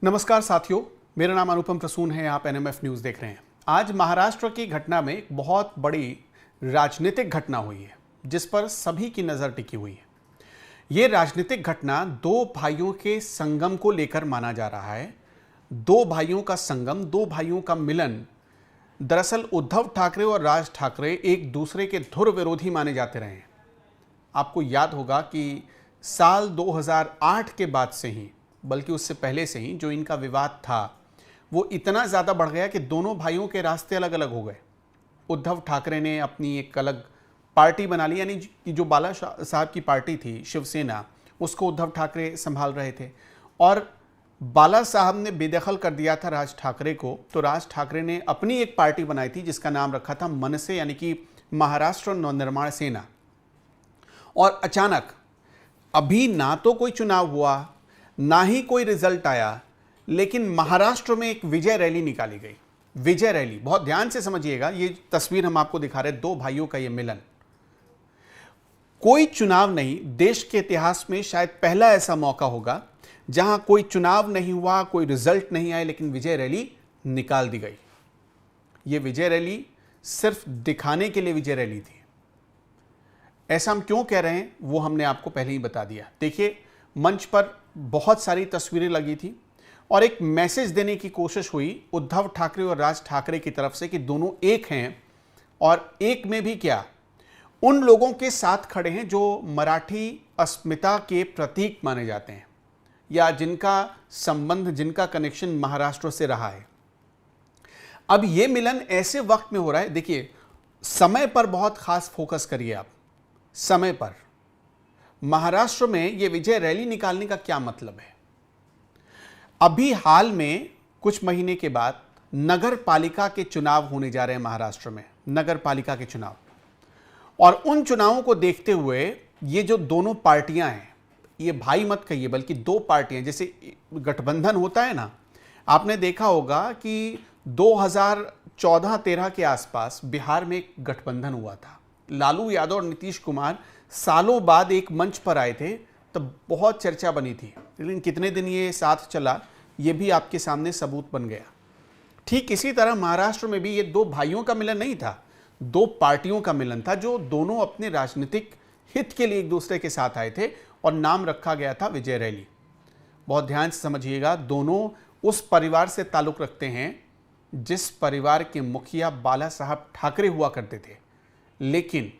नमस्कार साथियों, मेरा नाम अनुपम प्रसून है। आप एनएमएफ न्यूज़ देख रहे हैं। आज महाराष्ट्र की घटना में एक बहुत बड़ी राजनीतिक घटना हुई है जिस पर सभी की नज़र टिकी हुई है। ये राजनीतिक घटना दो भाइयों के संगम को लेकर माना जा रहा है। दो भाइयों का संगम, दो भाइयों का मिलन। दरअसल उद्धव ठाकरे और राज ठाकरे एक दूसरे के धुर विरोधी माने जाते रहे हैं। आपको याद होगा कि साल 2008 के बाद से ही, बल्कि उससे पहले से ही, जो इनका विवाद था वो इतना ज़्यादा बढ़ गया कि दोनों भाइयों के रास्ते अलग अलग हो गए। उद्धव ठाकरे ने अपनी एक अलग पार्टी बना ली, यानी कि जो बाला साहब की पार्टी थी शिवसेना, उसको उद्धव ठाकरे संभाल रहे थे और बाला साहब ने बेदखल कर दिया था राज ठाकरे को। तो राज ठाकरे ने अपनी एक पार्टी बनाई थी जिसका नाम रखा था मनसे, यानी कि महाराष्ट्र नवनिर्माण सेना। और अचानक अभी ना तो कोई चुनाव हुआ, ना ही कोई रिजल्ट आया, लेकिन महाराष्ट्र में एक विजय रैली निकाली गई। विजय रैली, बहुत ध्यान से समझिएगा, ये तस्वीर हम आपको दिखा रहे हैं, दो भाइयों का ये मिलन। कोई चुनाव नहीं, देश के इतिहास में शायद पहला ऐसा मौका होगा जहां कोई चुनाव नहीं हुआ, कोई रिजल्ट नहीं आया, लेकिन विजय रैली निकाल दी गई। ये विजय रैली सिर्फ दिखाने के लिए विजय रैली थी। ऐसा हम क्यों कह रहे हैं वो हमने आपको पहले ही बता दिया। देखिए, मंच पर बहुत सारी तस्वीरें लगी थी और एक मैसेज देने की कोशिश हुई उद्धव ठाकरे और राज ठाकरे की तरफ से कि दोनों एक हैं, और एक में भी क्या, उन लोगों के साथ खड़े हैं जो मराठी अस्मिता के प्रतीक माने जाते हैं या जिनका संबंध, जिनका कनेक्शन महाराष्ट्र से रहा है। अब यह मिलन ऐसे वक्त में हो रहा है, देखिए समय पर बहुत खास फोकस करिए आप। समय पर महाराष्ट्र में यह विजय रैली निकालने का क्या मतलब है? अभी हाल में कुछ महीने के बाद नगर पालिका के चुनाव होने जा रहे हैं महाराष्ट्र में, नगर पालिका के चुनाव। और उन चुनावों को देखते हुए ये जो दोनों पार्टियां हैं, ये भाई मत कहिए बल्कि दो पार्टियां, जैसे गठबंधन होता है ना, आपने देखा होगा कि 2014-13 के आसपास बिहार में एक गठबंधन हुआ था। लालू यादव और नीतीश कुमार सालों बाद एक मंच पर आए थे, तब बहुत चर्चा बनी थी, लेकिन कितने दिन ये साथ चला ये भी आपके सामने सबूत बन गया। ठीक इसी तरह महाराष्ट्र में भी ये दो भाइयों का मिलन नहीं था, दो पार्टियों का मिलन था जो दोनों अपने राजनीतिक हित के लिए एक दूसरे के साथ आए थे और नाम रखा गया था विजय रैली। बहुत ध्यान से समझिएगा, दोनों उस परिवार से ताल्लुक़ रखते हैं जिस परिवार के मुखिया बाला साहब ठाकरे हुआ करते थे। लेकिन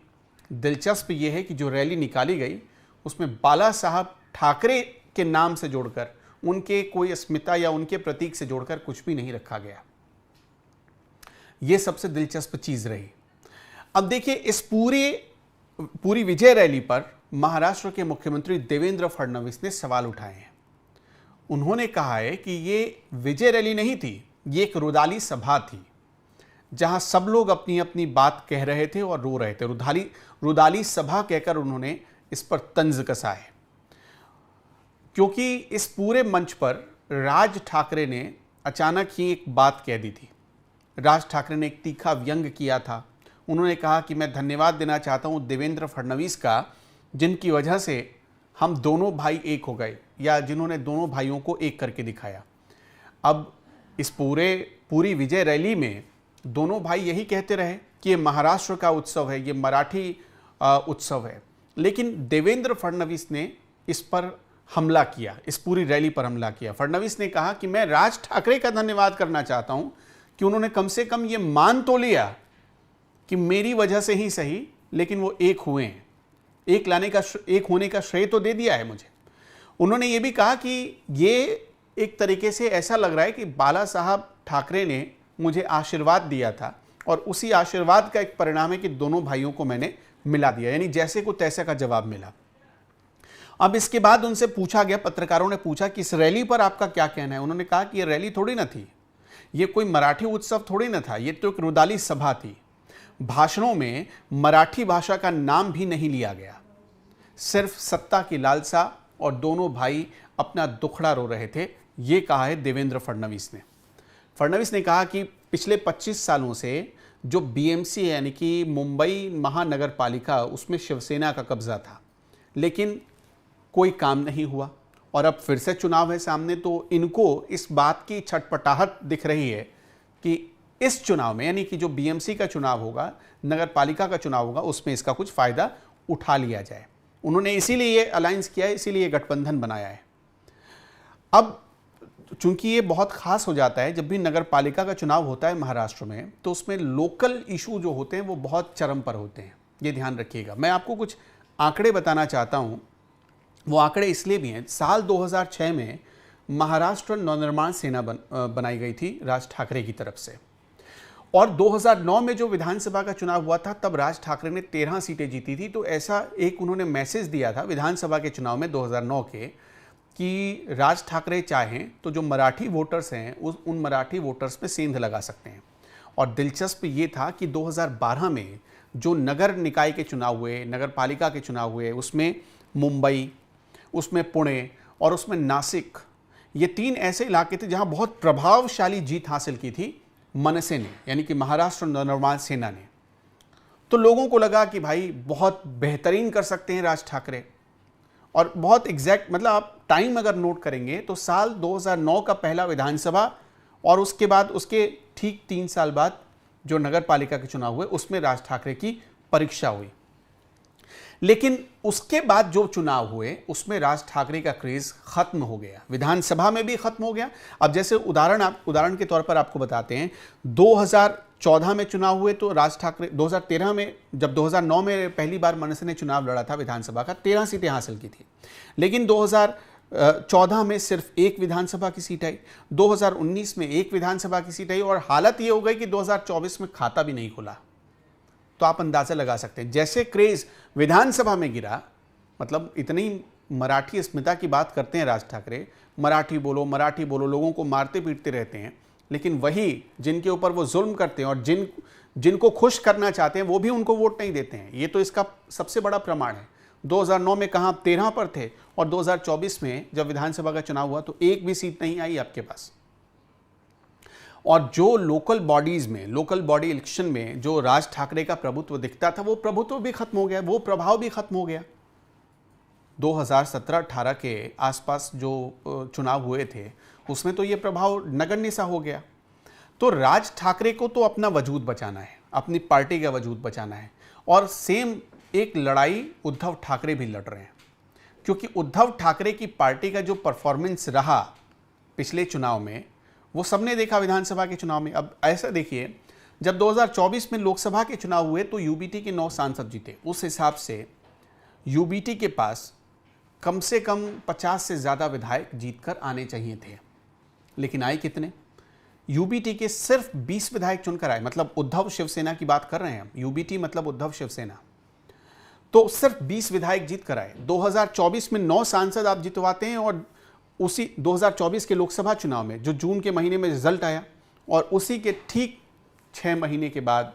दिलचस्प यह है कि जो रैली निकाली गई उसमें बाला साहब ठाकरे के नाम से जोड़कर, उनके कोई अस्मिता या उनके प्रतीक से जोड़कर कुछ भी नहीं रखा गया। यह सबसे दिलचस्प चीज रही। अब देखिए, इस पूरी विजय रैली पर महाराष्ट्र के मुख्यमंत्री देवेंद्र फडणवीस ने सवाल उठाए हैं। उन्होंने कहा है कि यह विजय रैली नहीं थी, ये एक रुदाली सभा थी जहां सब लोग अपनी अपनी बात कह रहे थे और रो रहे थे। रुदाली सभा कहकर उन्होंने इस पर तंज कसा है, क्योंकि इस पूरे मंच पर राज ठाकरे ने अचानक ही एक बात कह दी थी। राज ठाकरे ने एक तीखा व्यंग किया था। उन्होंने कहा कि मैं धन्यवाद देना चाहता हूं देवेंद्र फडणवीस का, जिनकी वजह से हम दोनों भाई एक हो गए, या जिन्होंने दोनों भाइयों को एक करके दिखाया। अब इस पूरी विजय रैली में दोनों भाई यही कहते रहे कि ये महाराष्ट्र का उत्सव है, ये मराठी उत्सव है, लेकिन देवेंद्र फडणवीस ने इस पर हमला किया, इस पूरी रैली पर हमला किया। फडणवीस ने कहा कि मैं राज ठाकरे का धन्यवाद करना चाहता हूं कि उन्होंने कम से कम ये मान तो लिया कि मेरी वजह से ही सही, लेकिन वो एक हुए हैं, एक होने का श्रेय तो दे दिया है मुझे। उन्होंने ये भी कहा कि ये एक तरीके से ऐसा लग रहा है कि बाला साहब ठाकरे ने मुझे आशीर्वाद दिया था और उसी आशीर्वाद का एक परिणाम है कि दोनों भाइयों को मैंने मिला दिया, यानी जैसे को तैसे का जवाब मिला। अब इसके बाद उनसे पूछा गया, पत्रकारों ने पूछा कि इस रैली पर आपका क्या कहना है। उन्होंने कहा कि ये रैली थोड़ी ना थी, ये कोई मराठी उत्सव थोड़ी ना था, ये तो एक रुदाली सभा थी। भाषणों में मराठी भाषा का नाम भी नहीं लिया गया, सिर्फ सत्ता की लालसा और दोनों भाई अपना दुखड़ा रो रहे थे, ये कहा है देवेंद्र फडणवीस ने। फडणवीस ने कहा कि पिछले 25 सालों से जो बीएमसी है, यानी कि मुंबई महानगर पालिका, उसमें शिवसेना का कब्जा था, लेकिन कोई काम नहीं हुआ। और अब फिर से चुनाव है सामने, तो इनको इस बात की छटपटाहट दिख रही है कि इस चुनाव में, यानी कि जो बीएमसी का चुनाव होगा, नगर पालिका का चुनाव होगा, उसमें इसका कुछ फायदा उठा लिया जाए। उन्होंने इसीलिए ये अलायंस किया है, इसीलिए गठबंधन बनाया है। अब चूंकि ये बहुत खास हो जाता है, जब भी नगर पालिका का चुनाव होता है महाराष्ट्र में, तो उसमें लोकल इशू जो होते हैं वो बहुत चरम पर होते हैं, ये ध्यान रखिएगा। मैं आपको कुछ आंकड़े बताना चाहता हूं। वो आंकड़े इसलिए भी हैं, साल 2006 में महाराष्ट्र नवनिर्माण सेना बनाई गई थी राज ठाकरे की तरफ से, और 2009 में जो विधानसभा का चुनाव हुआ था तब राज ठाकरे ने 13 सीटें जीती थी। तो ऐसा एक उन्होंने मैसेज दिया था विधानसभा के चुनाव में 2009 के, कि राज ठाकरे चाहें तो जो मराठी वोटर्स हैं उन मराठी वोटर्स पे सेंध लगा सकते हैं। और दिलचस्प ये था कि 2012 में जो नगर निकाय के चुनाव हुए, नगर पालिका के चुनाव हुए, उसमें मुंबई, उसमें पुणे और उसमें नासिक, ये 3 ऐसे इलाके थे जहां बहुत प्रभावशाली जीत हासिल की थी मनसे ने, यानी कि महाराष्ट्र नवनिर्माण सेना ने। तो लोगों को लगा कि भाई बहुत बेहतरीन कर सकते हैं राज ठाकरे, और बहुत एग्जैक्ट, मतलब आप टाइम अगर नोट करेंगे तो साल 2009 का पहला विधानसभा और उसके बाद उसके ठीक 3 साल बाद जो नगर पालिका के चुनाव हुए उसमें राज ठाकरे की परीक्षा हुई। लेकिन उसके बाद जो चुनाव हुए उसमें राज ठाकरे का क्रेज खत्म हो गया, विधानसभा में भी खत्म हो गया। अब जैसे उदाहरण के तौर पर आपको बताते हैं, 2014 में चुनाव हुए तो राज ठाकरे 2013 में, जब 2009 में पहली बार मनसे ने चुनाव लड़ा था विधानसभा का, 13 सीटें हासिल की थी, लेकिन 2014 में सिर्फ 1 विधानसभा की सीट आई, 2019 में 1 विधानसभा की सीट आई, और हालत ये हो गई कि 2024 में खाता भी नहीं खुला। तो आप अंदाजा लगा सकते हैं, जैसे क्रेज विधानसभा में गिरा, मतलब इतनी मराठी अस्मिता की बात करते हैं राज ठाकरे, मराठी बोलो, लोगों को मारते पीटते रहते हैं, लेकिन वही जिनके ऊपर वो जुल्म करते हैं और जिनको खुश करना चाहते हैं वो भी उनको वोट नहीं देते हैं। ये तो इसका सबसे बड़ा प्रमाण है। 2009 में कहां 13 पर थे, और 2024 में जब विधानसभा का चुनाव हुआ तो 1 भी सीट नहीं आई आपके पास। और जो लोकल बॉडी इलेक्शन में जो राज ठाकरे का प्रभुत्व दिखता था, वो प्रभुत्व भी खत्म हो गया, वो प्रभाव भी खत्म हो गया। 2017-18 के आसपास जो चुनाव हुए थे उसमें तो ये प्रभाव नगण्य सा हो गया। तो राज ठाकरे को तो अपना वजूद बचाना है, अपनी पार्टी का वजूद बचाना है, और सेम एक लड़ाई उद्धव ठाकरे भी लड़ रहे हैं, क्योंकि उद्धव ठाकरे की पार्टी का जो परफॉर्मेंस रहा पिछले चुनाव में वो सबने देखा विधानसभा के चुनाव में। अब ऐसा देखिए, जब 2024 में लोकसभा के चुनाव हुए तो यूबीटी के 9 सांसद जीते। उस हिसाब से यूबीटी के पास कम से कम 50 से ज़्यादा विधायक जीतकर आने चाहिए थे, लेकिन आए कितने? यूबीटी के सिर्फ 20 विधायक चुनकर आए, मतलब उद्धव शिवसेना की बात कर रहे हैं हम, यूबीटी मतलब उद्धव शिवसेना। तो सिर्फ 20 विधायक जीत कर आए। 2024 में 9 सांसद आप जितवाते हैं, और उसी 2024 के लोकसभा चुनाव में जो जून के महीने में रिजल्ट आया, और उसी के ठीक 6 महीने के बाद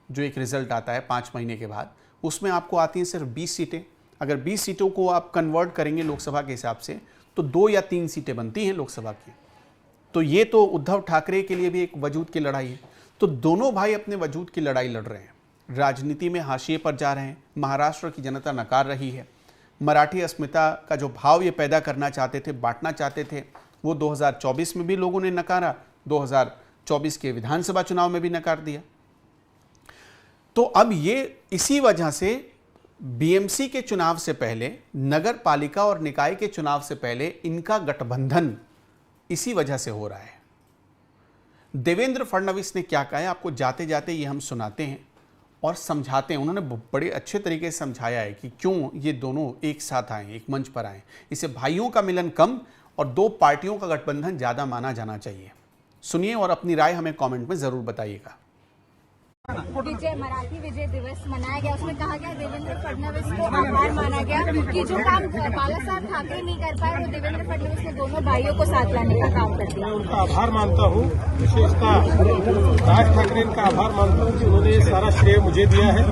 जो एक रिजल्ट आता है 5 महीने के बाद, उसमें आपको आती हैं सिर्फ 20 सीटें। अगर 20 सीटों को आप कन्वर्ट करेंगे लोकसभा के हिसाब से तो 2 या 3 सीटें बनती हैं लोकसभा की। तो ये तो उद्धव ठाकरे के लिए भी एक वजूद की लड़ाई है। तो दोनों भाई अपने वजूद की लड़ाई लड़ रहे हैं, राजनीति में हाशिए पर जा रहे हैं। महाराष्ट्र की जनता नकार रही है। मराठी अस्मिता का जो भाव ये पैदा करना चाहते थे, बांटना चाहते थे, वो 2024 में भी लोगों ने नकारा, 2024 के विधानसभा चुनाव में भी नकार दिया। तो अब ये इसी वजह से बीएमसी के चुनाव से पहले, नगर पालिका और निकाय के चुनाव से पहले इनका गठबंधन इसी वजह से हो रहा है। देवेंद्र फडणवीस ने क्या कहा है आपको जाते जाते ये हम सुनाते हैं और समझाते हैं। उन्होंने बड़े अच्छे तरीके से समझाया है कि क्यों ये दोनों एक साथ आए, एक मंच पर आए। इसे भाइयों का मिलन कम और 2 पार्टियों का गठबंधन ज़्यादा माना जाना चाहिए। सुनिए और अपनी राय हमें कमेंट में ज़रूर बताइएगा। मराठी विजय दिवस मनाया गया, उसमें कहा गया देवेंद्र फडणवीस को आभार माना गया कि जो काम बाला साहब ठाकरे नहीं कर पाए वो देवेंद्र फडणवीस ने दोनों भाइयों को साथ लाने का काम कर दिया। उनका आभार मानता हूँ, विशेषतः राज ठाकरे का आभार मानता हूँ कि उन्होंने ये सारा श्रेय मुझे दिया है।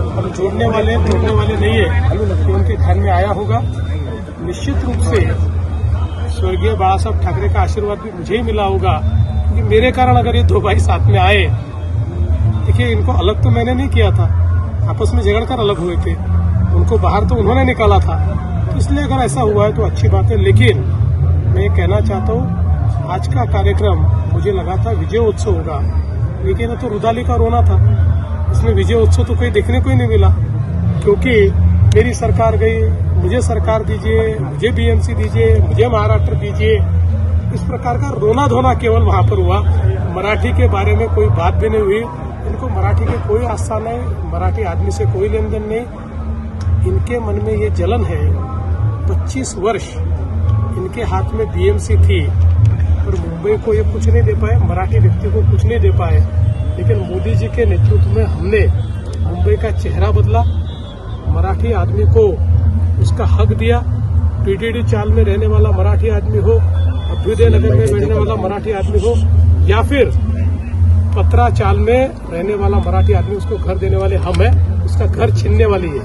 हम जोड़ने वाले नहीं है कि उनके घर में आया होगा। निश्चित रूप से स्वर्गीय बाला साहब ठाकरे का आशीर्वाद भी मुझे ही मिला होगा कि मेरे कारण अगर ये 2 भाई साथ में आए। देखिए, इनको अलग तो मैंने नहीं किया था, आपस में झगड़कर अलग हुए थे। उनको बाहर तो उन्होंने निकाला था, तो इसलिए अगर ऐसा हुआ है तो अच्छी बात है। लेकिन मैं ये कहना चाहता हूँ, आज का कार्यक्रम मुझे लगा था विजय उत्सव होगा, लेकिन तो रुदाली का रोना था। इसमें विजय उत्सव तो कोई देखने को ही नहीं मिला, क्योंकि मेरी सरकार गई, मुझे सरकार दीजिए, मुझे बीएमसी दीजिए, मुझे महाराष्ट्र दीजिए, इस प्रकार का रोना धोना केवल वहां पर हुआ। मराठी के बारे में कोई बात भी नहीं हुई। इनको मराठी के कोई आस्था नहीं, मराठी आदमी से कोई लेन देन नहीं। इनके मन में ये जलन है। 25 वर्ष इनके हाथ में बीएमसी थी और मुंबई को ये कुछ नहीं दे पाए, मराठी व्यक्ति को कुछ नहीं दे पाए। लेकिन मोदी जी के नेतृत्व में हमने मुंबई का चेहरा बदला, मराठी आदमी को उसका हक दिया। पीटीडी चाल में रहने वाला मराठी आदमी हो, अभ्युदय नगर में रहने वाला मराठी आदमी हो, या फिर पत्रा चाल में रहने वाला मराठी आदमी, उसको घर देने वाले हम हैं, उसका घर छीनने वाली है।